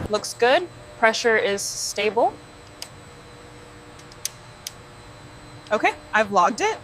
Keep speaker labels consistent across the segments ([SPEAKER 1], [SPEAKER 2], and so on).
[SPEAKER 1] Looks good. Pressure is stable. Okay, I've logged it.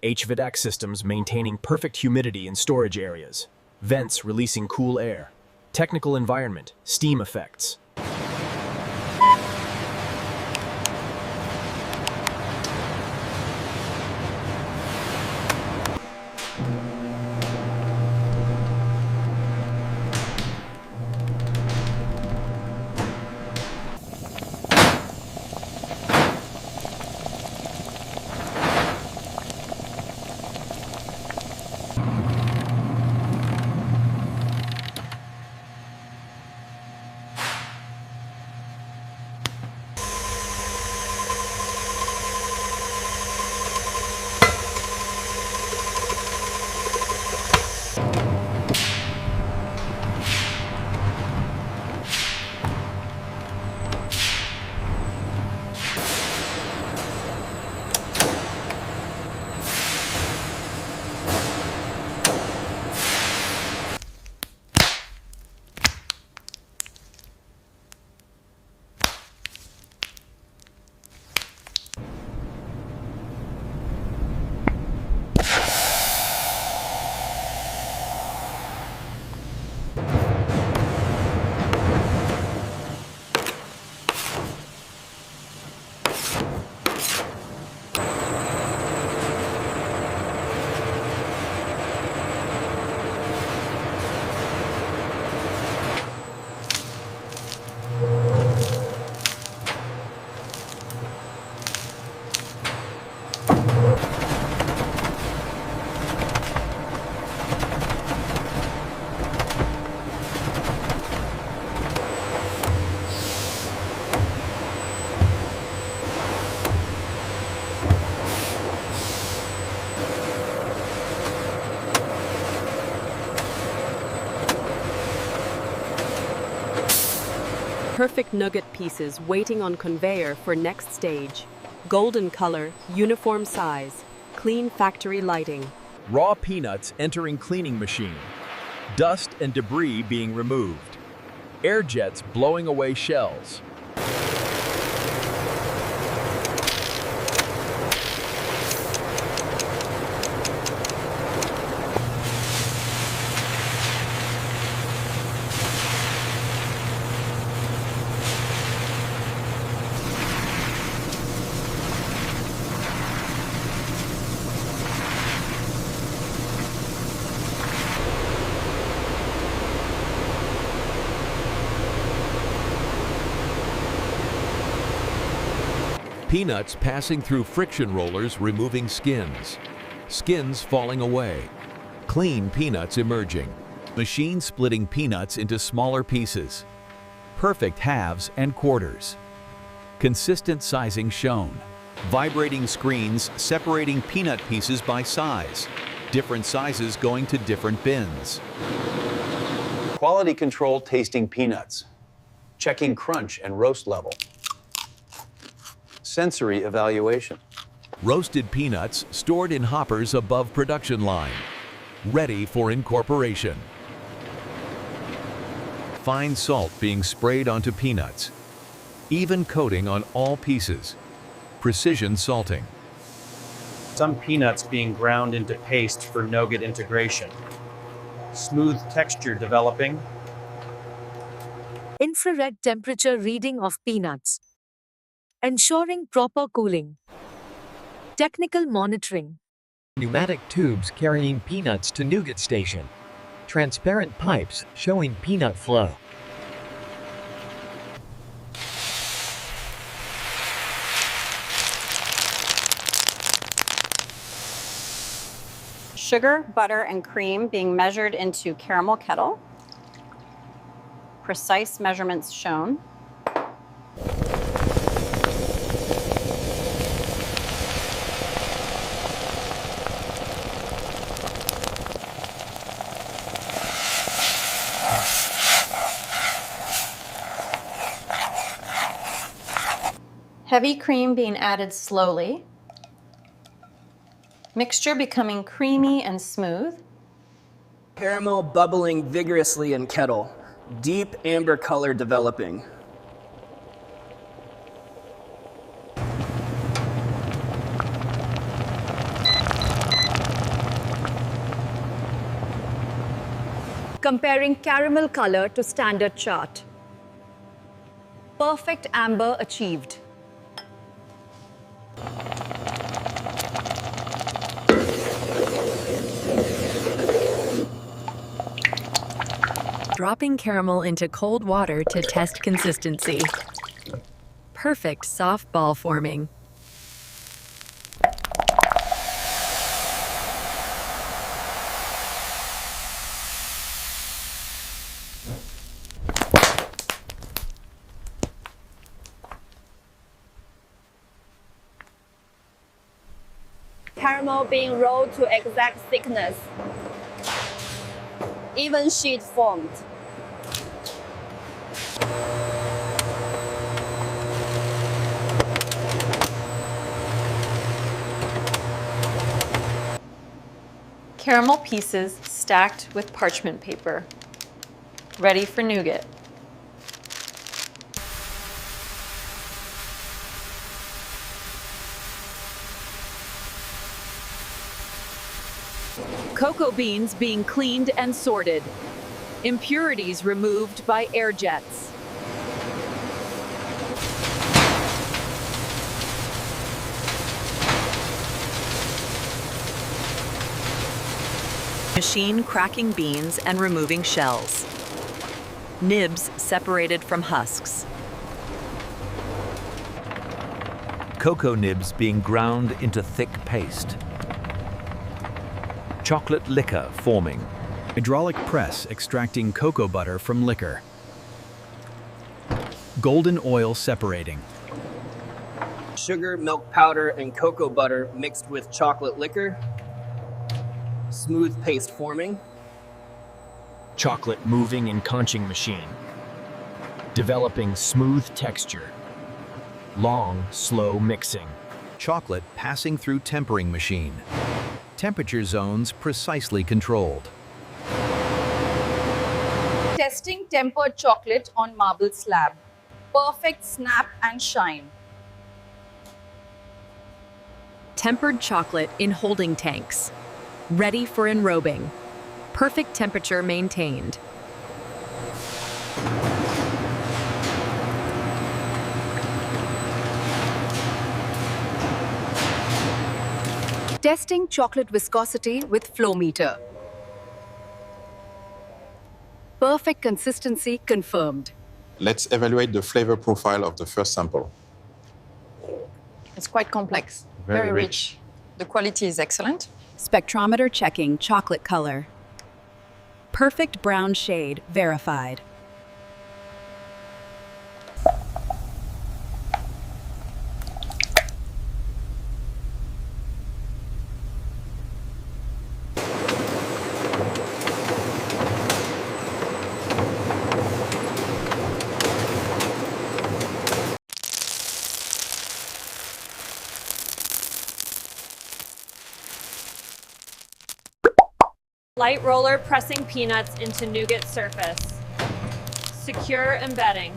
[SPEAKER 2] HVAC systems maintaining perfect humidity in storage areas. Vents releasing cool air. Technical environment, steam effects.
[SPEAKER 3] Perfect nugget pieces waiting on conveyor for next stage. Golden color, uniform size, clean factory lighting.
[SPEAKER 4] Raw peanuts entering cleaning machine. Dust and debris being removed. Air jets blowing away shells. Peanuts passing through friction rollers removing skins. Skins falling away. Clean peanuts emerging. Machine splitting peanuts into smaller pieces. Perfect halves and quarters. Consistent sizing shown. Vibrating screens separating peanut pieces by size. Different sizes going to different bins.
[SPEAKER 5] Quality control tasting peanuts. Checking crunch and roast level. Sensory evaluation.
[SPEAKER 4] Roasted peanuts stored in hoppers above production line. Ready for incorporation. Fine salt being sprayed onto peanuts. Even coating on all pieces. Precision salting.
[SPEAKER 5] Some peanuts being ground into paste for nougat integration. Smooth texture developing.
[SPEAKER 6] Infrared temperature reading of peanuts. Ensuring proper cooling. Technical monitoring.
[SPEAKER 7] Pneumatic tubes carrying peanuts to nougat station. Transparent pipes showing peanut flow.
[SPEAKER 8] Sugar, butter, and cream being measured into caramel kettle. Precise measurements shown. Heavy cream being added slowly. Mixture becoming creamy and smooth.
[SPEAKER 9] Caramel bubbling vigorously in kettle. Deep amber color developing.
[SPEAKER 6] Comparing caramel color to standard chart. Perfect amber achieved.
[SPEAKER 3] Dropping caramel into cold water to test consistency. Perfect soft ball forming.
[SPEAKER 10] Caramel being rolled to exact thickness. Even sheet formed.
[SPEAKER 8] Caramel pieces stacked with parchment paper. Ready for nougat.
[SPEAKER 3] Cocoa beans being cleaned and sorted. Impurities removed by air jets. Machine cracking beans and removing shells. Nibs separated from husks.
[SPEAKER 4] Cocoa nibs being ground into thick paste. Chocolate liquor forming.
[SPEAKER 2] Hydraulic press extracting cocoa butter from liquor. Golden oil separating.
[SPEAKER 9] Sugar, milk powder, and cocoa butter mixed with chocolate liquor. Smooth paste forming.
[SPEAKER 2] Chocolate moving in conching machine. Developing smooth texture. Long, slow mixing.
[SPEAKER 4] Chocolate passing through tempering machine. Temperature zones precisely controlled.
[SPEAKER 10] Testing tempered chocolate on marble slab. Perfect snap and shine.
[SPEAKER 3] Tempered chocolate in holding tanks. Ready for enrobing. Perfect temperature maintained.
[SPEAKER 6] Testing chocolate viscosity with flow meter. Perfect consistency confirmed.
[SPEAKER 11] Let's evaluate the flavor profile of the first sample.
[SPEAKER 12] It's quite complex, very rich. The quality is excellent.
[SPEAKER 3] Spectrometer checking chocolate color. Perfect brown shade verified.
[SPEAKER 1] Light roller pressing peanuts into nougat surface. Secure embedding.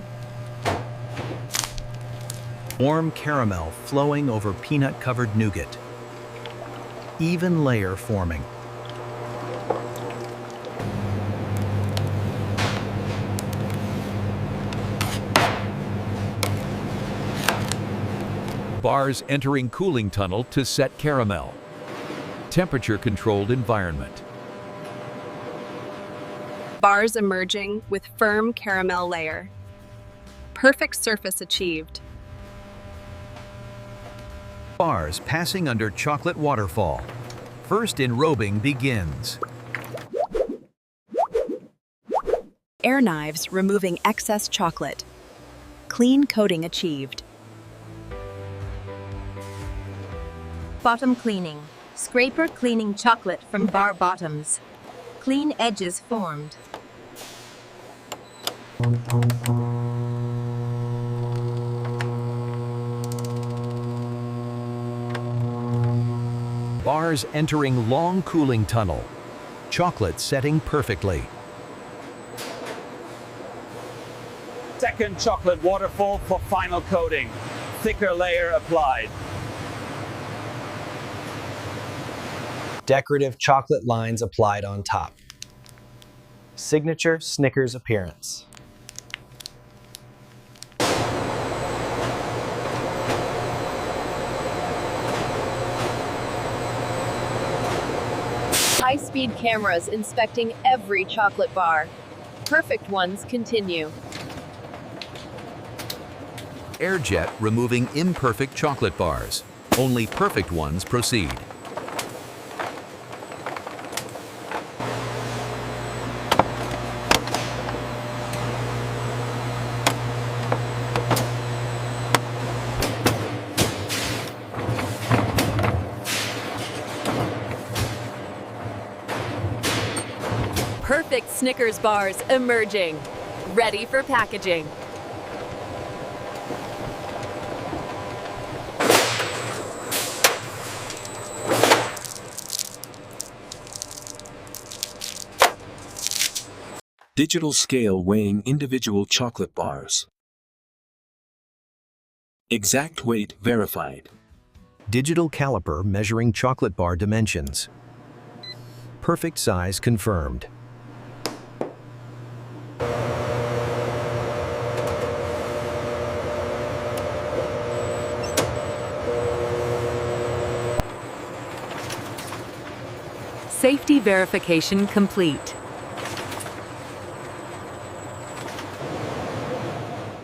[SPEAKER 13] Warm caramel flowing over peanut-covered nougat. Even layer forming.
[SPEAKER 4] Bars entering cooling tunnel to set caramel. Temperature-controlled environment.
[SPEAKER 3] Bars emerging with firm caramel layer. Perfect surface achieved.
[SPEAKER 13] Bars passing under chocolate waterfall. First enrobing begins.
[SPEAKER 3] Air knives removing excess chocolate. Clean coating achieved.
[SPEAKER 14] Bottom cleaning. Scraper cleaning chocolate from bar bottoms. Clean edges formed.
[SPEAKER 13] Bars entering long cooling tunnel. Chocolate setting perfectly.
[SPEAKER 5] Second chocolate waterfall for final coating. Thicker layer applied.
[SPEAKER 15] Decorative chocolate lines applied on top. Signature Snickers appearance.
[SPEAKER 1] High-speed cameras inspecting every chocolate bar. Perfect ones continue.
[SPEAKER 4] Airjet removing imperfect chocolate bars. Only perfect ones proceed.
[SPEAKER 1] Perfect Snickers bars emerging. Ready for packaging.
[SPEAKER 16] Digital scale weighing individual chocolate bars. Exact weight verified.
[SPEAKER 13] Digital caliper measuring chocolate bar dimensions. Perfect size confirmed.
[SPEAKER 3] Safety verification complete.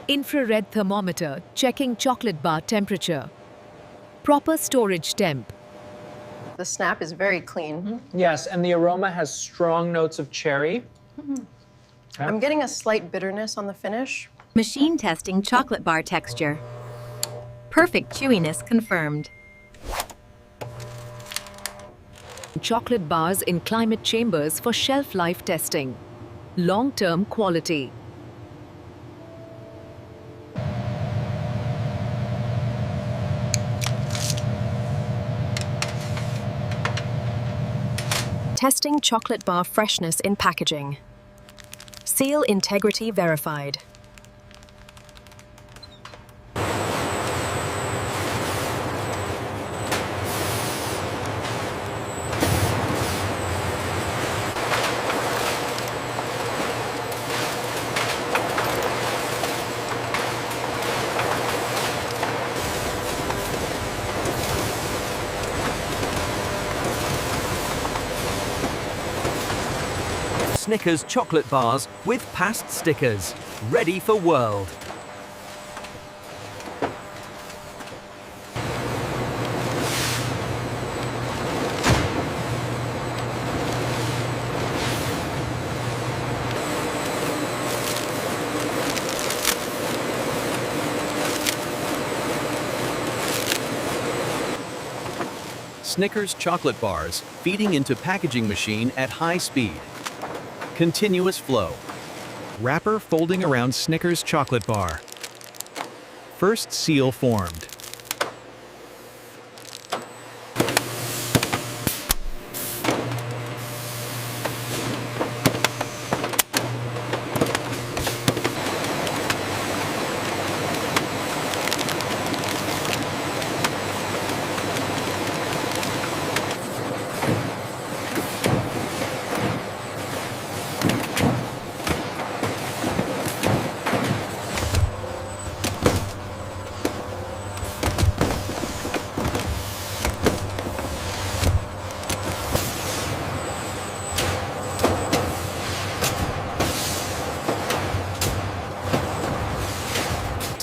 [SPEAKER 17] Infrared thermometer checking chocolate bar temperature. Proper storage temp.
[SPEAKER 12] The snap is very clean.
[SPEAKER 18] Yes, and the aroma has strong notes of cherry.
[SPEAKER 12] I'm getting a slight bitterness on the finish.
[SPEAKER 14] Machine testing chocolate bar texture. Perfect chewiness confirmed.
[SPEAKER 17] Chocolate bars in climate chambers for shelf life testing. Long-term quality.
[SPEAKER 3] Testing chocolate bar freshness in packaging. Seal integrity verified.
[SPEAKER 13] Snickers chocolate bars with past stickers. Ready for world. Snickers chocolate bars feeding into packaging machine at high speed. Continuous flow. Wrapper folding around Snickers chocolate bar. First seal formed.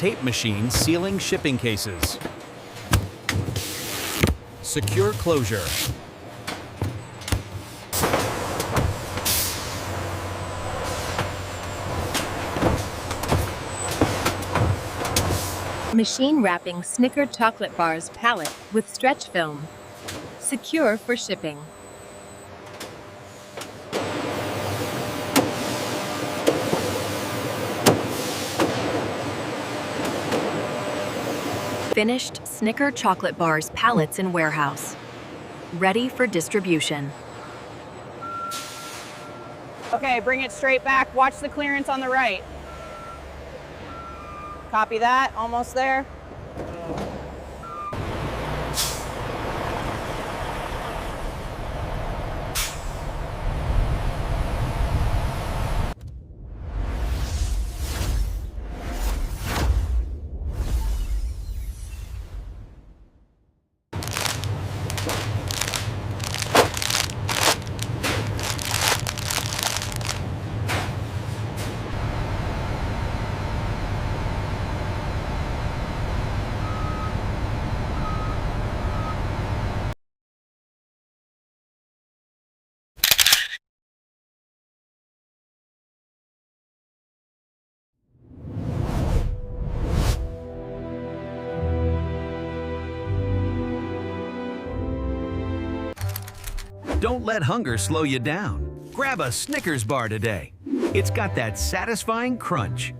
[SPEAKER 13] tape machine sealing shipping cases. Secure closure.
[SPEAKER 14] Machine wrapping Snicker chocolate bars pallet with stretch film. Secure for shipping.
[SPEAKER 17] Finished Snicker chocolate bars pallets in warehouse. Ready for distribution.
[SPEAKER 10] Okay, bring it straight back. Watch the clearance on the right. Copy that, almost there.
[SPEAKER 13] Don't let hunger slow you down. Grab a Snickers bar today. It's got that satisfying crunch,